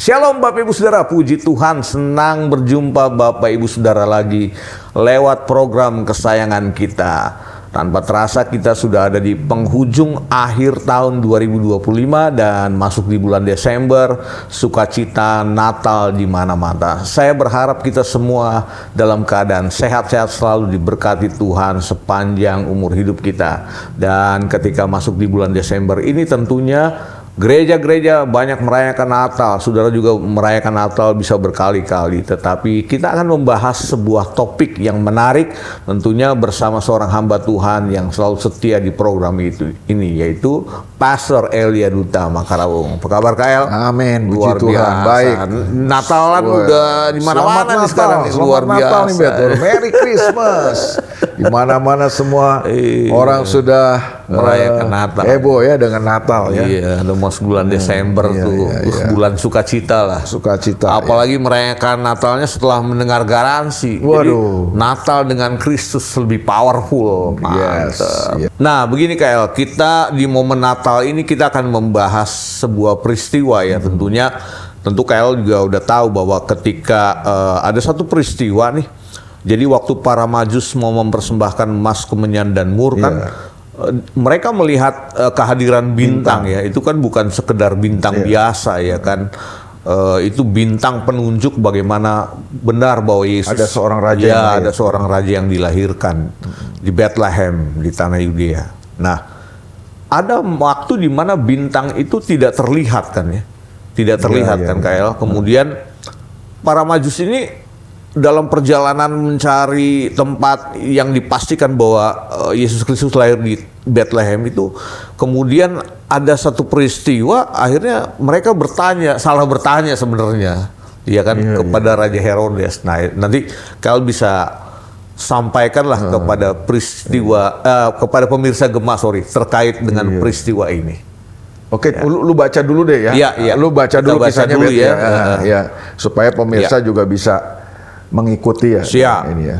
Shalom Bapak Ibu Saudara, puji Tuhan, senang berjumpa Bapak Ibu Saudara lagi lewat program kesayangan kita. Tanpa terasa kita sudah ada di penghujung akhir tahun 2025 dan masuk di bulan Desember, sukacita Natal di mana-mana. Saya berharap kita semua dalam keadaan sehat-sehat selalu, diberkati Tuhan sepanjang umur hidup kita. Dan ketika masuk di bulan Desember ini tentunya gereja-gereja banyak merayakan Natal, saudara juga merayakan Natal bisa berkali-kali. Tetapi kita akan membahas sebuah topik yang menarik tentunya bersama seorang hamba Tuhan yang selalu setia di program ini, yaitu Pastor Elia Duta Makarawung. Apa kabar Kak El? Amin, luar puji biasa. Tuhan. Baik. Natalan udah di mana-mana nih sekarang nih, luar biasa. Natal nih, betul. Merry Christmas. Di mana-mana semua orang sudah merayakan Natal. Heboh ya dengan Natal ya. Iya, udah masuk bulan Desember tuh, bulan sukacita lah. Sukacita. Apalagi merayakan Natalnya setelah mendengar garansi. Waduh. Jadi, Natal dengan Kristus lebih powerful. Yes. Mantap. Nah, begini Kael, kita di momen Natal ini kita akan membahas sebuah peristiwa ya. Tentu Kael juga udah tahu bahwa ketika ada satu peristiwa nih. Jadi waktu para Majus mau mempersembahkan emas, kemenyan dan mur kan, mereka melihat kehadiran bintang ya. Itu kan bukan sekedar bintang biasa ya kan. Itu bintang penunjuk bagaimana benar bahwa Yesus ada seorang raja. Ya, ada seorang raja yang dilahirkan di Bethlehem di tanah Yudea. Nah, ada waktu di mana bintang itu tidak terlihat kan ya. Tidak terlihat kan Kael. Kemudian para Majus ini dalam perjalanan mencari tempat yang dipastikan bahwa Yesus Kristus lahir di Bethlehem itu, kemudian ada satu peristiwa, akhirnya mereka salah bertanya sebenarnya, ya kan, kepada Raja Herodes. Nah, nanti kalian bisa sampaikanlah kepada peristiwa, kepada pemirsa Gema, terkait dengan peristiwa ini. Oke, lu baca dulu deh ya. Iya. Lu baca dulu kisahnya dulu ya. Ya, supaya pemirsa juga bisa mengikuti ya. Siap. Ini ya.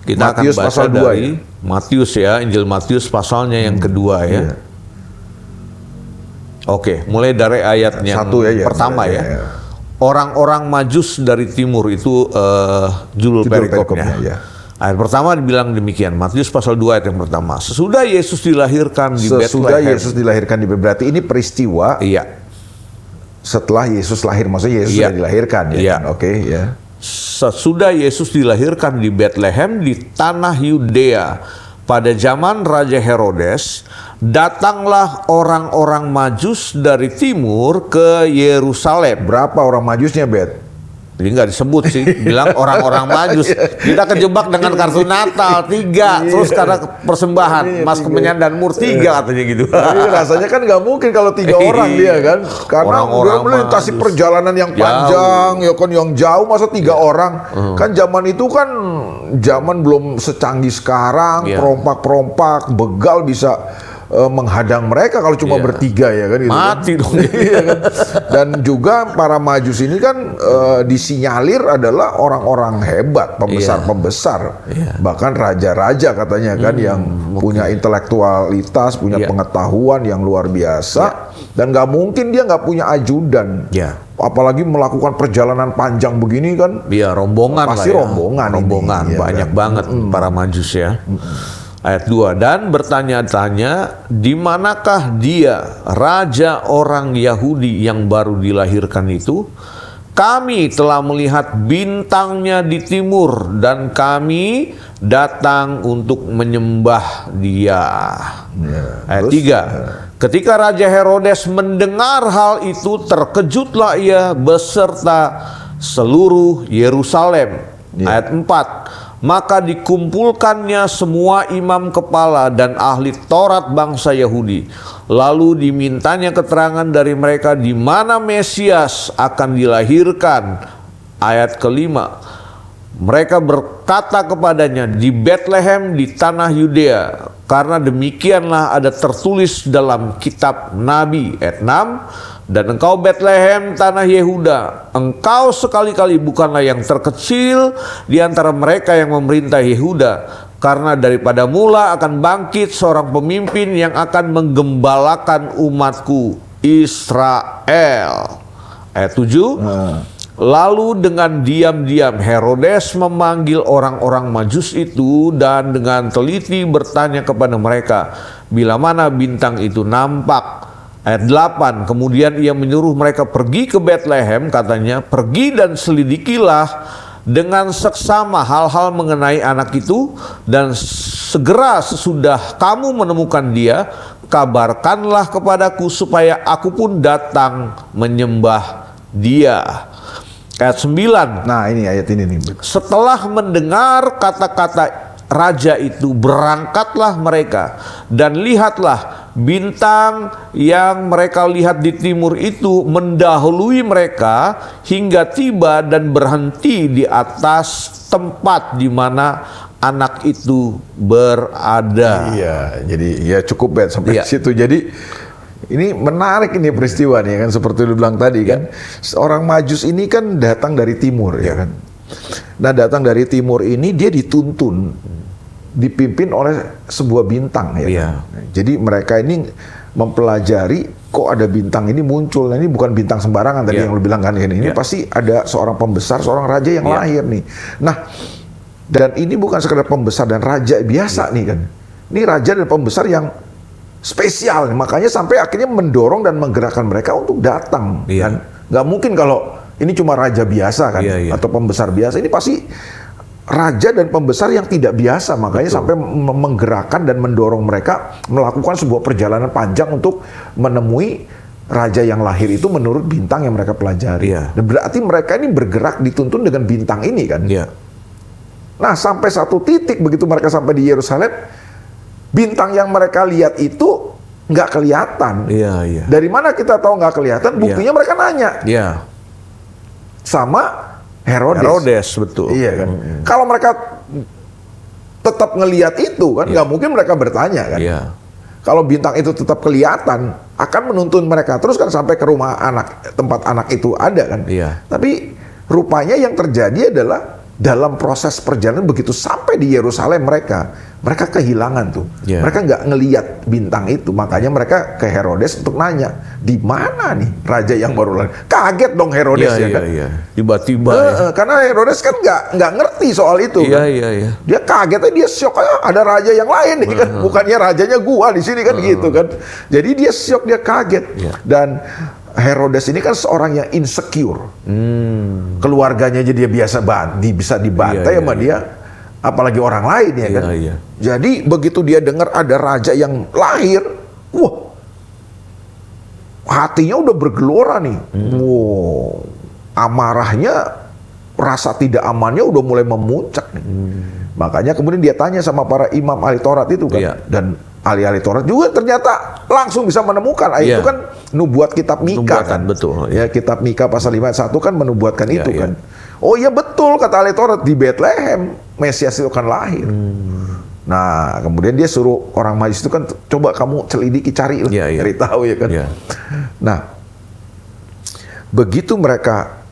Kita Matius akan baca pasal 2 dari ya. Matius ya, Injil Matius pasalnya yang kedua ya. Iya. Oke, mulai dari ayat yang pertama ya. Orang-orang Majus dari timur itu judul perikopnya. Ya. Ayat pertama dibilang demikian, Matius pasal 2 ayat yang pertama. Sesudah Yesus dilahirkan di Bethlehem. Sesudah Yesus dilahirkan di Bethlehem. Berarti ini peristiwa setelah Yesus lahir. Maksudnya Yesus sudah dilahirkan ya. Oke, ya. Sesudah Yesus dilahirkan di Bethlehem di tanah Yudea pada zaman Raja Herodes, datanglah orang-orang Majus dari timur ke Yerusalem. Berapa orang Majusnya, Bet? Jadi nggak disebut sih, bilang orang-orang Majus. Kita kejebak dengan kartu Natal 3, terus karena persembahan emas, kemenyan dan mur 3 katanya gitu. Jadi rasanya kan nggak mungkin kalau 3 orang dia kan, karena orang melintasi perjalanan yang panjang, ya kan, yang jauh, masa 3 orang. Kan zaman itu kan zaman belum secanggih sekarang, perompak-perompak, begal bisa menghadang mereka kalau cuma bertiga ya kan gitu. Mati dong. Kan? Dan juga para Majus ini kan disinyalir adalah orang-orang hebat, pembesar-pembesar, bahkan raja-raja katanya kan, yang punya intelektualitas, punya pengetahuan yang luar biasa, dan nggak mungkin dia nggak punya ajudan. Apalagi melakukan perjalanan panjang begini kan. Rombongan pasti lah ya. rombongan banyak banget para Majus ya. Ayat 2, dan bertanya-tanya, di manakah dia, raja orang Yahudi yang baru dilahirkan itu? Kami telah melihat bintangnya di timur dan kami datang untuk menyembah dia. Ayat 3, ketika Raja Herodes mendengar hal itu, terkejutlah ia beserta seluruh Yerusalem. Ayat 4, maka dikumpulkannya semua imam kepala dan ahli Taurat bangsa Yahudi. Lalu dimintanya keterangan dari mereka di mana Mesias akan dilahirkan. Ayat kelima, mereka berkata kepadanya, di Bethlehem di tanah Yudea, karena demikianlah ada tertulis dalam kitab Nabi. Ayat 6, dan engkau Bethlehem tanah Yehuda, engkau sekali-kali bukanlah yang terkecil di antara mereka yang memerintah Yehuda, karena daripada mula akan bangkit seorang pemimpin yang akan menggembalakan umatku Israel. Ayat 7. Lalu dengan diam-diam Herodes memanggil orang-orang Majus itu dan dengan teliti bertanya kepada mereka, bila mana bintang itu nampak. Ayat 8, kemudian ia menyuruh mereka pergi ke Betlehem, katanya, pergi dan selidikilah dengan seksama hal-hal mengenai anak itu, dan segera sesudah kamu menemukan dia, kabarkanlah kepadaku supaya aku pun datang menyembah dia. Ayat 9. Nah, ini ayat ini nih. Setelah mendengar kata-kata raja itu, berangkatlah mereka dan lihatlah bintang yang mereka lihat di timur itu mendahului mereka hingga tiba dan berhenti di atas tempat di mana anak itu berada. Iya, jadi ya cukup Bet sampai Iya. situ. Jadi ini menarik ini peristiwa nih kan, seperti lu bilang tadi kan. Seorang Majus ini kan datang dari timur ya kan. Nah, datang dari timur ini dia dituntun, dipimpin oleh sebuah bintang ya Iya. kan? Jadi mereka ini mempelajari kok ada bintang ini muncul. Nah, ini bukan bintang sembarangan tadi yang lu bilang kan ini pasti ada seorang pembesar, seorang raja yang lahir nih. Nah, dan ini bukan sekedar pembesar dan raja biasa nih kan. Ini raja dan pembesar yang spesial, makanya sampai akhirnya mendorong dan menggerakkan mereka untuk datang kan. Nggak mungkin kalau ini cuma raja biasa kan atau pembesar biasa, ini pasti raja dan pembesar yang tidak biasa, makanya sampai menggerakkan dan mendorong mereka melakukan sebuah perjalanan panjang untuk menemui raja yang lahir itu menurut bintang yang mereka pelajari. Dan berarti mereka ini bergerak dituntun dengan bintang ini kan. Nah, sampai satu titik begitu mereka sampai di Yerusalem, bintang yang mereka lihat itu nggak kelihatan. Dari mana kita tahu nggak kelihatan? Buktinya mereka nanya sama Herodes, betul. Iya kan. Kalau mereka tetap ngelihat itu kan, nggak mungkin mereka bertanya kan. Kalau bintang itu tetap kelihatan, akan menuntun mereka terus kan sampai ke rumah anak, tempat anak itu ada kan. Tapi rupanya yang terjadi adalah dalam proses perjalanan begitu sampai di Yerusalem mereka kehilangan tuh. Mereka nggak ngelihat bintang itu, makanya mereka ke Herodes untuk nanya, di mana nih raja yang baru lahir? Kaget dong Herodes ya kan. Tiba-tiba. Karena Herodes kan nggak ngerti soal itu. Kan? Dia kagetnya, dia syok, ada raja yang lain nih kan, bukannya rajanya gua di sini kan gitu kan. Jadi dia syok, dia kaget. Dan Herodes ini kan seorang yang insecure. Keluarganya aja dia bisa dibantai sama dia, apalagi orang lain ya kan. Jadi begitu dia dengar ada raja yang lahir, wah, hatinya udah bergelora nih. Wow, amarahnya, rasa tidak amannya udah mulai memuncak nih. Makanya kemudian dia tanya sama para imam ahli Taurat itu kan, dan ahli-ahli Taurat juga ternyata langsung bisa menemukan. Itu kan nubuat kitab Mika kan. Betul. Ya, kitab Mika pasal 5 ayat 1 kan menubuatkan itu kan. Oh iya betul kata ahli Taurat, di Betlehem Mesias itu akan lahir. Nah, kemudian dia suruh orang Majus itu kan, coba kamu selidiki, cari lah, cari tahu ya kan. Nah, begitu mereka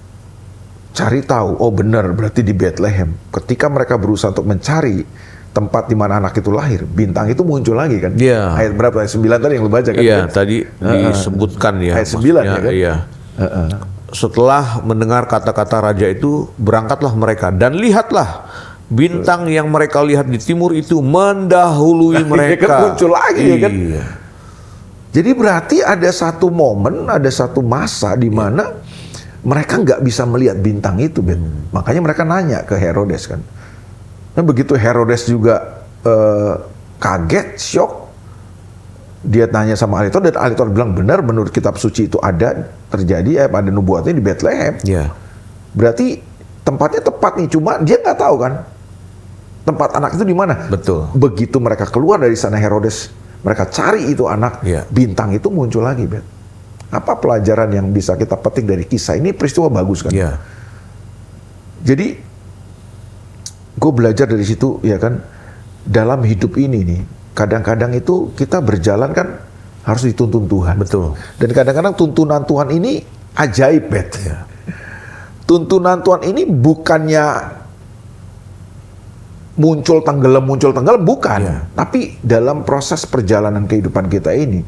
cari tahu, oh benar berarti di Betlehem. Ketika mereka berusaha untuk mencari tempat di mana anak itu lahir, bintang itu muncul lagi kan. Ayat berapa? Ayat 9 tadi yang lu baca kan. Tadi disebutkan ayat 9 ya kan. Setelah mendengar kata-kata raja itu, berangkatlah mereka dan lihatlah bintang yang mereka lihat di timur itu mendahului mereka. Kan muncul lagi ya kan. Jadi berarti ada satu momen, ada satu masa di mana mereka nggak bisa melihat bintang itu, Ben. Makanya mereka nanya ke Herodes kan. Nah, begitu Herodes juga kaget, syok, dia tanya sama ahli Taurat, dan ahli Taurat bilang benar, menurut kitab suci itu ada terjadi, ada nubuatnya di Betlehem. Berarti tempatnya tepat nih, cuma dia nggak tahu kan tempat anak itu di mana. Betul. Begitu mereka keluar dari sana Herodes, mereka cari itu anak, bintang itu muncul lagi, Ben. Apa pelajaran yang bisa kita petik dari kisah ini? Peristiwa bagus kan. Jadi gue belajar dari situ ya kan, dalam hidup ini nih, kadang-kadang itu kita berjalan kan harus dituntun Tuhan. Betul. Dan kadang-kadang tuntunan Tuhan ini ajaib, Bet. Tuntunan Tuhan ini bukannya muncul tenggelam, bukan. Tapi dalam proses perjalanan kehidupan kita ini,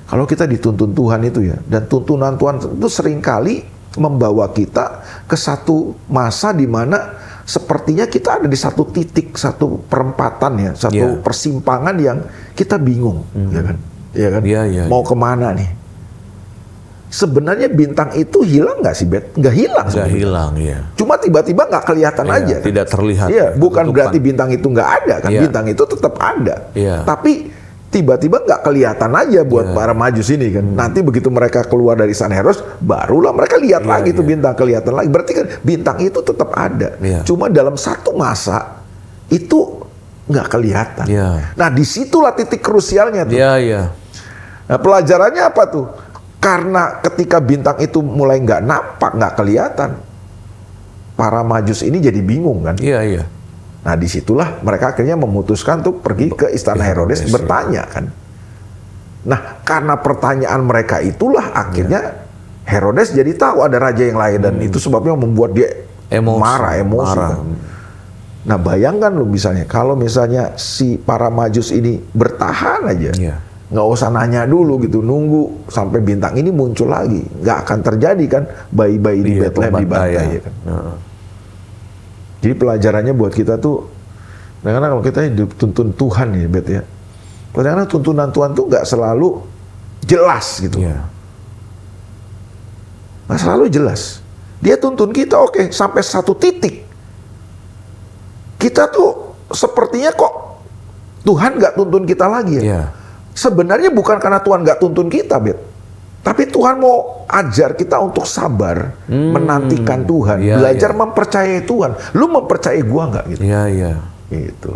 kalau kita dituntun Tuhan itu ya, dan tuntunan Tuhan itu seringkali membawa kita ke satu masa di mana sepertinya kita ada di satu titik, satu perempatan ya, satu persimpangan yang kita bingung, ya kan? Ya kan? Mau kemana nih? Sebenarnya bintang itu hilang nggak sih, Bet? Nggak hilang. Nggak hilang, ya. Cuma tiba-tiba nggak kelihatan aja. Kan? Tidak terlihat. Iya, bukan berarti bintang itu nggak ada kan? Bintang itu tetap ada. Tapi tiba-tiba nggak kelihatan aja buat para Majus ini kan. Nanti begitu mereka keluar dari Sanherros, barulah mereka lihat lagi tuh bintang kelihatan lagi. Berarti kan bintang itu tetap ada. Cuma dalam satu masa itu nggak kelihatan. Nah, disitulah titik krusialnya tuh. Nah, pelajarannya apa tuh? Karena ketika bintang itu mulai nggak nampak, nggak kelihatan, para Majus ini jadi bingung kan? Nah, disitulah mereka akhirnya memutuskan untuk pergi ke istana Herodes bertanya kan. Nah, karena pertanyaan mereka itulah akhirnya Herodes jadi tahu ada raja yang lain dan itu sebabnya membuat dia emosi. Kan. Nah, bayangkan lu misalnya kalau misalnya si para Majus ini bertahan aja. Nggak usah nanya dulu gitu, nunggu sampai bintang ini muncul lagi. Nggak akan terjadi kan bayi-bayi di Bethlehem dibantai ya kan. Jadi pelajarannya buat kita tuh, karena kalau kita dituntun Tuhan ya, Bet ya. Karena tuntunan Tuhan tuh nggak selalu jelas gitu. Nggak selalu jelas. Dia tuntun kita oke, sampai satu titik. Kita tuh sepertinya kok Tuhan nggak tuntun kita lagi ya. Sebenarnya bukan karena Tuhan nggak tuntun kita, Bet. Tapi Tuhan mau ajar kita untuk sabar, menantikan Tuhan, belajar mempercayai Tuhan. Lu mempercayai gua nggak gitu? Gitu.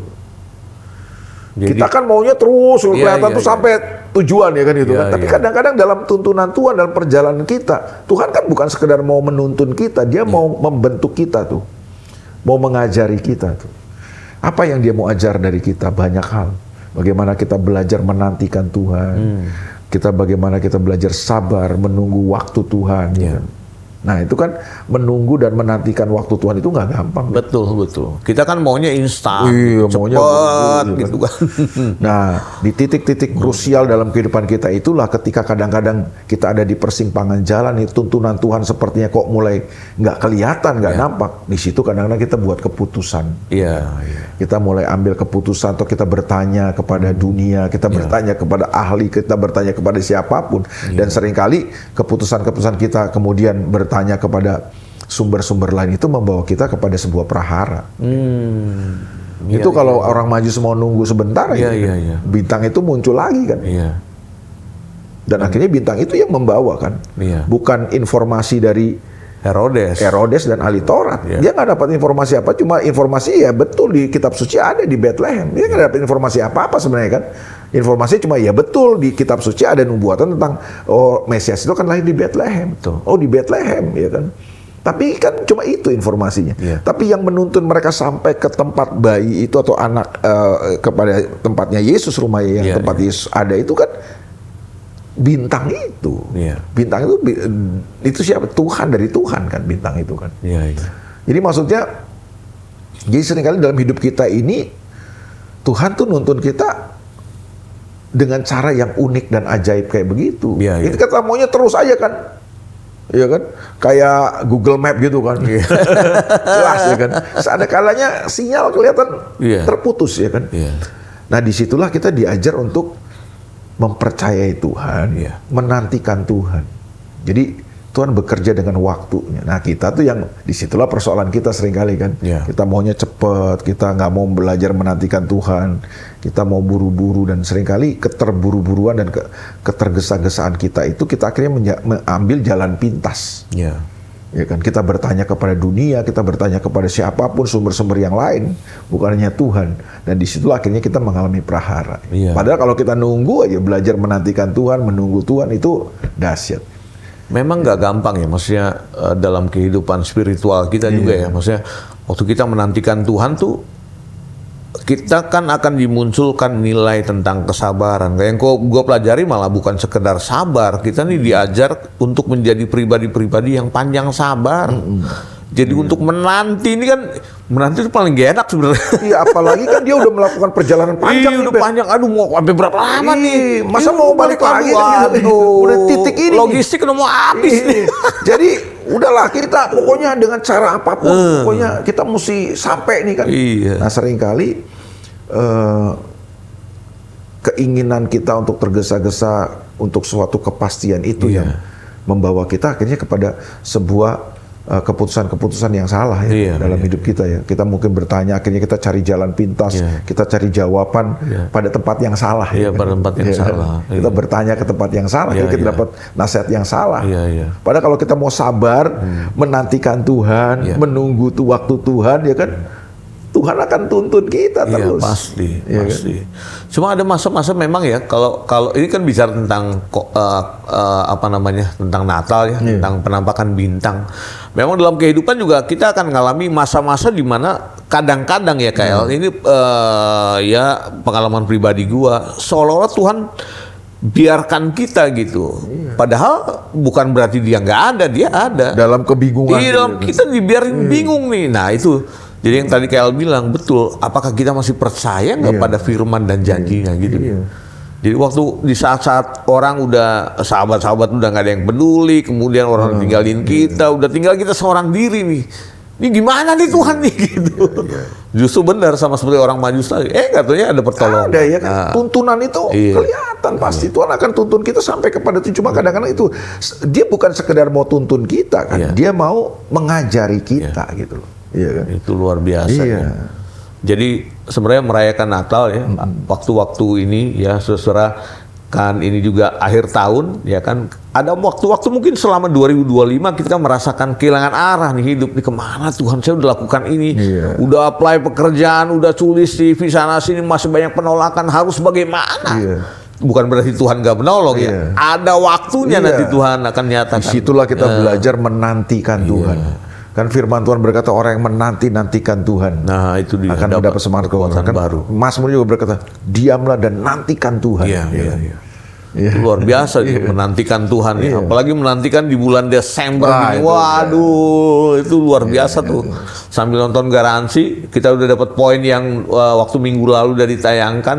Jadi, kita kan maunya terus kelihatan tuh sampai tujuan ya kan gitu kan. Tapi kadang-kadang dalam tuntunan Tuhan, dalam perjalanan kita, Tuhan kan bukan sekedar mau menuntun kita, Dia mau membentuk kita tuh, mau mengajari kita tuh. Apa yang Dia mau ajar dari kita? Banyak hal. Bagaimana kita belajar menantikan Tuhan, bagaimana kita belajar sabar menunggu waktu Tuhan. Kan? Nah itu kan menunggu dan menantikan waktu Tuhan itu nggak gampang. Betul. Kita kan maunya instan, cepat gitu kan. Nah di titik-titik krusial dalam kehidupan kita itulah ketika kadang-kadang kita ada di persimpangan jalan, tuntunan Tuhan sepertinya kok mulai nggak kelihatan, nggak nampak. Di situ kadang-kadang kita buat keputusan. Kita mulai ambil keputusan atau kita bertanya kepada dunia, kita bertanya kepada ahli, kita bertanya kepada siapapun. Dan seringkali keputusan-keputusan kita kemudian bertanya kepada sumber-sumber lain itu membawa kita kepada sebuah prahara. Itu kalau orang Majus mau nunggu sebentar, bintang itu muncul lagi kan. Dan akhirnya bintang itu yang membawa kan, bukan informasi dari Herodes dan ahli Taurat. Dia nggak dapat informasi apa, cuma informasi ya betul di kitab suci ada di Bethlehem. Dia nggak dapat informasi apa-apa sebenarnya kan. Informasi cuma ya betul di kitab suci ada nubuatan tentang Mesias itu kan lahir di Bethlehem. Di Bethlehem ya kan. Tapi kan cuma itu informasinya. Tapi yang menuntun mereka sampai ke tempat bayi itu atau anak kepada tempatnya Yesus, rumah yang tempat Yesus ada itu kan bintang itu. Bintang itu siapa? Tuhan, dari Tuhan kan bintang itu kan. Jadi maksudnya, jadi seringkali dalam hidup kita ini Tuhan tuh nuntun kita dengan cara yang unik dan ajaib kayak begitu. Itu kita maunya terus aja kan. Iya kan? Kayak Google Map gitu kan. Jelas ya kan. Ada kalanya sinyal kelihatan terputus ya kan. Nah disitulah kita diajar untuk mempercayai Tuhan, menantikan Tuhan. Jadi Tuhan bekerja dengan waktunya. Nah kita tuh yang disitulah persoalan kita seringkali kan. Kita maunya cepat, kita nggak mau belajar menantikan Tuhan. Kita mau buru-buru dan seringkali keterburu-buruan dan ketergesa-gesaan kita itu kita akhirnya mengambil jalan pintas. Ya kan, kita bertanya kepada dunia, kita bertanya kepada siapapun sumber-sumber yang lain, bukan hanya Tuhan. Dan disitulah akhirnya kita mengalami prahara. Padahal kalau kita nunggu aja, belajar menantikan Tuhan, menunggu Tuhan itu dahsyat. Memang nggak gampang ya, maksudnya dalam kehidupan spiritual kita juga ya, maksudnya waktu kita menantikan Tuhan tuh kita kan akan dimunculkan nilai tentang kesabaran. Kayak yang gue pelajari malah bukan sekedar sabar, kita nih diajar untuk menjadi pribadi-pribadi yang panjang sabar. Jadi untuk menanti ini kan, menanti itu paling gak enak sebenarnya. Iya, apalagi kan dia udah melakukan perjalanan panjang. Iya, udah panjang. Aduh, mau sampai berapa lama nih? Masa mau balik lagi? Udah titik ini. Logistik udah mau habis nih. Jadi udahlah, kita pokoknya dengan cara apapun, pokoknya kita mesti sampai nih kan. Iya. Nah, seringkali keinginan kita untuk tergesa-gesa untuk suatu kepastian itu yang membawa kita akhirnya kepada sebuah keputusan-keputusan yang salah ya dalam hidup kita ya. Kita mungkin bertanya, akhirnya kita cari jalan pintas, kita cari jawaban pada tempat yang salah. Iya, pada tempat yang salah. Kita bertanya ke tempat yang salah, kita dapat nasihat yang salah. Padahal kalau kita mau sabar, menantikan Tuhan, menunggu waktu Tuhan, ya kan, Tuhan akan tuntun kita terus. Pasti, pasti. Kan? Cuma ada masa-masa memang ya, kalau ini kan bicara tentang tentang Natal ya, tentang penampakan bintang. Memang dalam kehidupan juga kita akan mengalami masa-masa di mana kadang-kadang ya KL, ini ya pengalaman pribadi gua, seolah-olah Tuhan biarkan kita gitu. Padahal bukan berarti dia nggak ada, dia ada. Dalam kebingungan. Iya, dalam kita dibiarin bingung nih. Nah itu. Jadi yang tadi KL bilang betul, apakah kita masih percaya nggak pada firman dan janjinya gitu? Jadi waktu di saat-saat orang udah sahabat-sahabat udah nggak ada yang peduli, kemudian orang tinggalin kita, udah tinggal kita seorang diri nih. Ini gimana nih Tuhan nih gitu? Justru benar sama seperti orang Majus tadi. Katanya ada pertolongan. Ada ya kan. Tuntunan itu kelihatan pasti. Tuhan akan tuntun kita sampai kepada itu. Cuma kadang-kadang itu dia bukan sekedar mau tuntun kita kan, dia mau mengajari kita gitu loh. Iya kan? Itu luar biasa. Ya. Jadi sebenarnya merayakan Natal ya, waktu-waktu ini ya, saudara kan ini juga akhir tahun ya kan, ada waktu-waktu mungkin selama 2025 kita merasakan kehilangan arah nih hidup nih, kemana Tuhan saya udah lakukan ini, udah apply pekerjaan, udah tulis CV sana sini masih banyak penolakan, harus bagaimana? Bukan berarti Tuhan gak menolong ya, ada waktunya nanti Tuhan akan nyatakan. Disitulah kita belajar menantikan Tuhan. Kan firman Tuhan berkata orang yang menanti-nantikan Tuhan itu dia akan mendapat semangat kekuatan kan baru. Mazmur juga berkata diamlah dan nantikan Tuhan. Itu luar biasa menantikan Tuhan ya. Apalagi menantikan di bulan Desember ini. Waduh, itu luar biasa tuh. Sambil nonton Garansi, kita udah dapat poin yang waktu minggu lalu udah ditayangkan,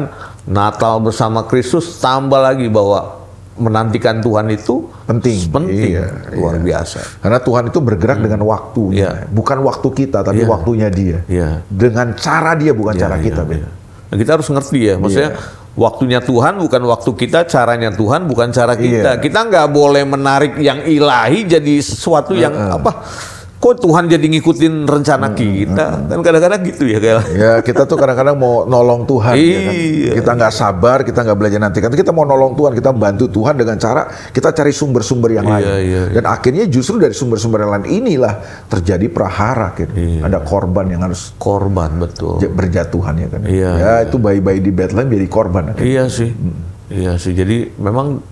Natal bersama Kristus, tambah lagi bahwa menantikan Tuhan itu penting, luar biasa. Karena Tuhan itu bergerak dengan waktunya, bukan waktu kita, tapi waktunya Dia. Dengan cara Dia, bukan cara kita. Nah, kita harus ngerti ya, maksudnya waktunya Tuhan bukan waktu kita, caranya Tuhan bukan cara kita. Kita nggak boleh menarik yang ilahi jadi sesuatu yang kok Tuhan jadi ngikutin rencana kita? Kan kadang-kadang gitu ya kayak. Ya, kita tuh kadang-kadang mau nolong Tuhan ya kan? Kita nggak sabar, kita nggak belajar nanti. Kita mau nolong Tuhan, kita bantu Tuhan dengan cara kita cari sumber-sumber yang lain. Dan akhirnya justru dari sumber-sumber yang lain inilah terjadi prahara gitu. Ada korban yang harus betul. Berjatuhan ya kan. Ya itu bayi-bayi di Bethlehem jadi korban. Iya sih. Jadi memang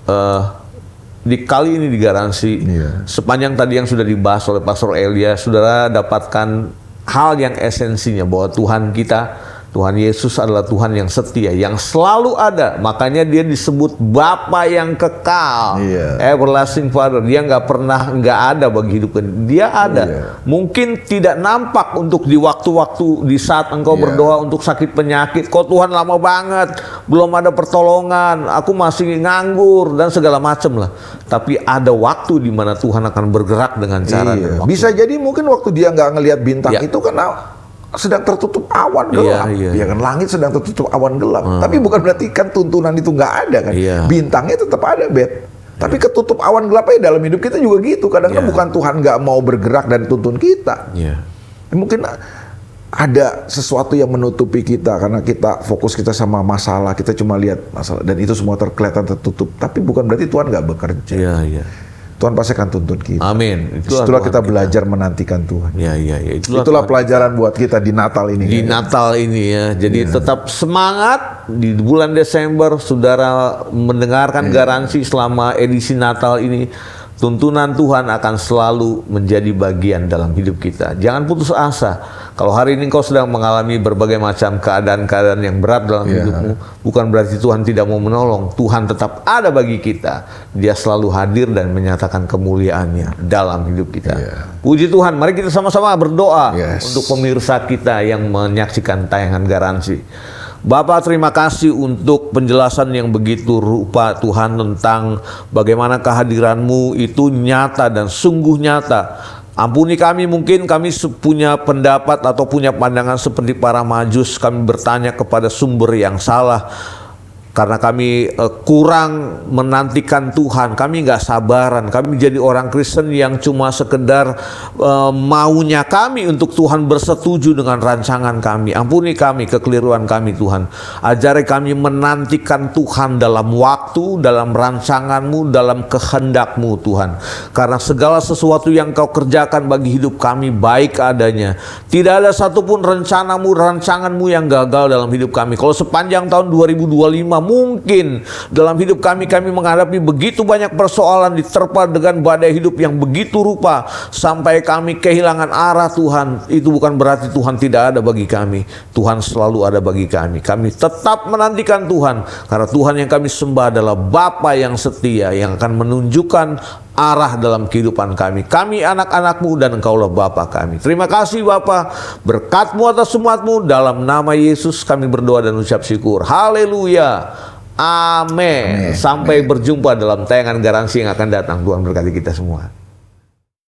di kali ini di Garansi, sepanjang tadi yang sudah dibahas oleh Pastor Elia, saudara dapatkan hal yang esensinya bahwa Tuhan kita, Tuhan Yesus adalah Tuhan yang setia, yang selalu ada. Makanya dia disebut Bapa yang kekal, everlasting Father. Dia nggak pernah nggak ada bagi hidup ini. Dia ada. Mungkin tidak nampak untuk di waktu-waktu di saat engkau berdoa untuk sakit penyakit. Kok Tuhan lama banget, belum ada pertolongan, aku masih nganggur dan segala macam lah. Tapi ada waktu di mana Tuhan akan bergerak dengan cara dan waktu. Bisa jadi mungkin waktu dia nggak ngelihat bintang itu karena sedang tertutup awan gelap, ya kan, langit sedang tertutup awan gelap. Tapi bukan berarti kan tuntunan itu nggak ada kan, bintangnya tetap ada, Tapi ketutup awan gelapnya dalam hidup kita juga gitu. Kadang-kadang bukan Tuhan nggak mau bergerak dan tuntun kita. Mungkin ada sesuatu yang menutupi kita karena kita fokus kita sama masalah, kita cuma lihat masalah dan itu semua kelihatan tertutup. Tapi bukan berarti Tuhan nggak bekerja. Tuhan pasti akan tuntun kita. Amin. Itulah kita belajar menantikan Tuhan. Itulah pelajaran buat kita di Natal ini. Di Natal ini ya. Jadi tetap semangat di bulan Desember, saudara mendengarkan Garansi selama edisi Natal ini. tuntunan Tuhan akan selalu menjadi bagian dalam hidup kita. Jangan putus asa. Kalau hari ini kau sedang mengalami berbagai macam keadaan-keadaan yang berat dalam hidupmu, bukan berarti Tuhan tidak mau menolong. Tuhan tetap ada bagi kita. Dia selalu hadir dan menyatakan kemuliaannya dalam hidup kita. Puji Tuhan, mari kita sama-sama berdoa untuk pemirsa kita yang menyaksikan tayangan Garansi. Bapak, terima kasih untuk penjelasan yang begitu rupa Tuhan tentang bagaimana kehadiran-Mu itu nyata dan sungguh nyata. Ampuni kami, mungkin kami punya pendapat atau punya pandangan seperti para Majus. Kami bertanya kepada sumber yang salah. Karena kami kurang menantikan Tuhan, kami nggak sabaran, kami jadi orang Kristen yang cuma sekedar maunya kami untuk Tuhan bersetuju dengan rancangan kami. Ampuni kami, kekeliruan kami Tuhan. Ajari kami menantikan Tuhan dalam waktu, dalam rancangan-Mu, dalam kehendak-Mu Tuhan. Karena segala sesuatu yang Kau kerjakan bagi hidup kami baik adanya. Tidak ada satupun rencana-Mu, rancangan-Mu yang gagal dalam hidup kami. Kalau sepanjang tahun 2025, mungkin dalam hidup kami menghadapi begitu banyak persoalan diterpa dengan badai hidup yang begitu rupa sampai kami kehilangan arah Tuhan. Itu bukan berarti Tuhan tidak ada bagi kami. Tuhan selalu ada bagi kami. Kami tetap menantikan Tuhan karena Tuhan yang kami sembah adalah Bapa yang setia yang akan menunjukkan arah dalam kehidupan kami. Kami anak-anak-Mu dan Engkaulah Bapa kami. Terima kasih Bapa. Berkat-Mu atas umat-Mu. Dalam nama Yesus kami berdoa dan ucap syukur. Haleluya. Amin. Sampai berjumpa dalam tayangan Garansi yang akan datang. Tuhan berkati kita semua.